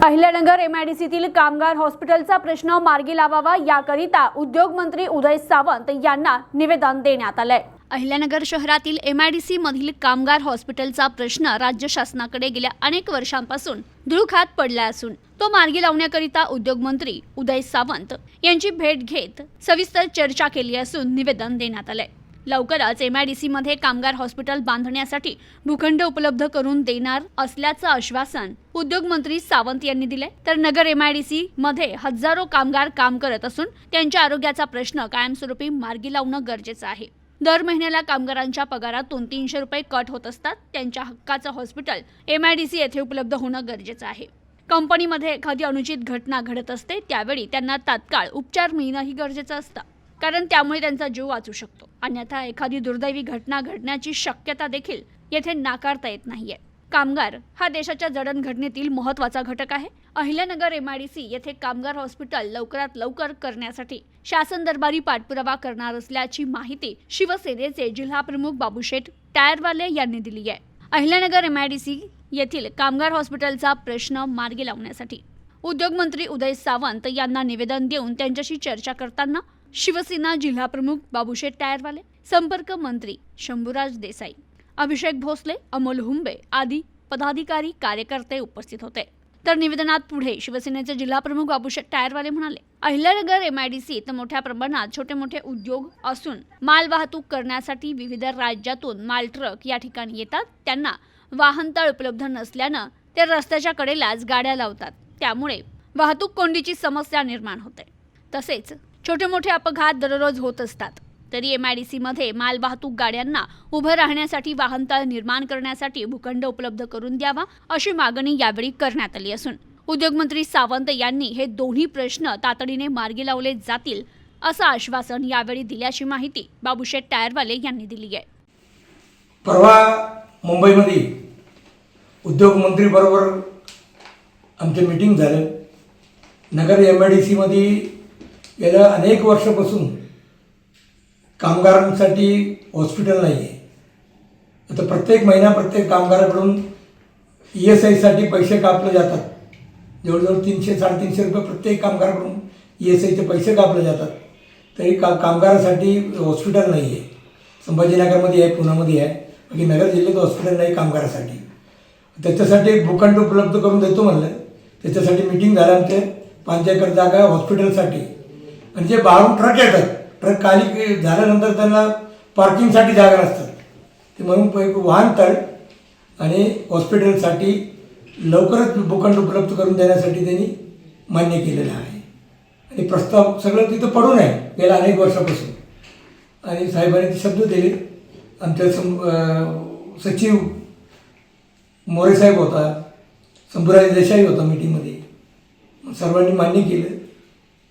अहिल्यानगर एमआयडीसीतील कामगार हॉस्पिटलचा प्रश्न मार्गी लावावा याकरिता उद्योग मंत्री उदय सावंत यांना निवेदन देण्यात आले। अहिल्यानगर शहरातील एमआयडीसी मधील कामगार हॉस्पिटलचा प्रश्न राज्य शासनाकडे गेल्या अनेक वर्षांपासून धुळखात पडला असून तो मार्गी लावण्याकरिता उद्योग मंत्री उदय सावंत यांची भेट घेत सविस्तर चर्चा केली असून निवेदन देण्यात आले। लवकरच एमआयडीसी मध्ये कामगार हॉस्पिटल बांधण्यासाठी भूखंड उपलब्ध करून देणार असल्याचं आश्वासन उद्योग मंत्री सावंत यांनी दिले। तर नगर एमआयडीसी मध्ये हजारो कामगार काम करत असून त्यांच्या आरोग्याचा प्रश्न कायमस्वरूपी मार्गी लावणं गरजेचं आहे। दर महिन्याला कामगारांच्या पगारातून 300 रुपये कट होत असतात। त्यांच्या हक्काचं हॉस्पिटल एमआयडीसी येथे उपलब्ध होणं गरजेचं आहे। कंपनीमध्ये एखादी अनुचित घटना घडत असते त्यावेळी त्यांना तात्काळ उपचार मिळणंही गरजेचं असतं, कारण त्यामुळे त्यांचा जीव वाचू शकतो। अन्यथा एखादी दुर्दैवी घटना घडण्याची शक्यता देखील येथे नाकारता येत नाहीये। कामगार हा देशाच्या जडणघडणीतील महत्त्वाचा घटक आहे। अहिल्यानगर एमआयडीसी येथे कामगार हॉस्पिटल लवकरात लवकर करण्यासाठी शासन दरबारी पाठपुरावा करणार असल्याची माहिती शिवसेनेचे जिल्हा प्रमुख बाबूशेठ टायरवाले यांनी दिली आहे। अहिल्यानगर एमआयडीसी येथील कामगार हॉस्पिटलचा प्रश्न मार्गी लावण्यासाठी उद्योग मंत्री उदय सावंत यांना निवेदन देऊन त्यांच्याशी चर्चा करताना शिवसेना जिल्हा प्रमुख बाबूशेठ टायरवाले, संपर्क मंत्री शंभूराज देसाई, अभिषेक भोसले, अमोल हुंबे आदी पदाधिकारी कार्यकर्ते उपस्थित होते। तर निवेदनात पुढे शिवसेनेचे जिल्हा प्रमुख बाबूशेठ टायरवाले म्हणाले, अहिल्यानगर एमआयडीसीत मोठ्या प्रमाणात छोटे मोठे उद्योग असून माल वाहतूक करण्यासाठी विविध राज्यातून माल ट्रक या ठिकाणी येतात। त्यांना वाहनतळ उपलब्ध नसल्यानं ते रस्त्याच्या कडेलाच गाड्या लावतात, त्यामुळे वाहतूक कोंडीची समस्या निर्माण होते। तसेच छोटे मोठे अपघात दररोज होत असतात। तरी एमआयडीसी मध्ये माल वाहतूक गाड्यांना उभं राहण्यासाठी वाहनतळ निर्माण करण्यासाठी भूखंड उपलब्ध करून द्यावा अशी मागणी यावेळी करण्यात आली असून उद्योगमंत्री सावंत यांनी हे दोन्ही प्रश्न तातडीने मार्गी लावले जातील असं आश्वासन यावेळी दिल्याची माहिती बाबूशेठ टायरवाले यांनी दिली आहे। परवा मुंबईमध्ये उद्योग मंत्री बरोबर आमचे मीटिंग झालं। नगर एमआयडीसी मध्ये गेल्या अनेक वर्षापासून कामगारांसाठी हॉस्पिटल नाही आहे। आता प्रत्येक महिना प्रत्येक कामगाराकडून ESI पैसे कापले जातात। जवळजवळ 300-350 रुपये प्रत्येक कामगाराकडून ESIचे पैसे कापले जातात। तरी कामगारांसाठी हॉस्पिटल नाही आहे। संभाजीनगरमध्ये आहे, पुण्यामध्ये आहे, बाकी नगर जिल्ह्यात हॉस्पिटल नाही कामगारांसाठी। त्याच्यासाठी भूखंड उपलब्ध करून देतो म्हणलं। त्याच्यासाठी मीटिंग झालं आमचे 5 एकर जागा हॉस्पिटलसाठी। आणि जे बाहेरून ट्रक येतात, ट्रक खाली झाल्यानंतर त्यांना पार्किंगसाठी जागा नसतात, ते म्हणून वाहनतळ आणि हॉस्पिटलसाठी लवकरच भूखंड उपलब्ध करून देण्यासाठी त्यांनी मान्य केलेलं आहे। आणि प्रस्ताव सगळं तिथं पडून आहे गेल्या अनेक वर्षापासून। आणि साहेबांनी शब्द दिले। आमच्या सचिव मोरे साहेब होता, शंभूराज देसाई होता मीटिंगमध्ये, सर्वांनी मान्य केलं।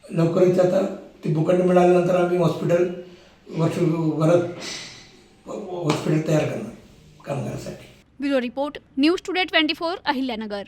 लवकरच आता ते भूखंड मिळाल्यानंतर आम्ही वर्षभरात हॉस्पिटल तयार करणार कामगारांसाठी। Bureau report, news today 24, Ahilyanagar.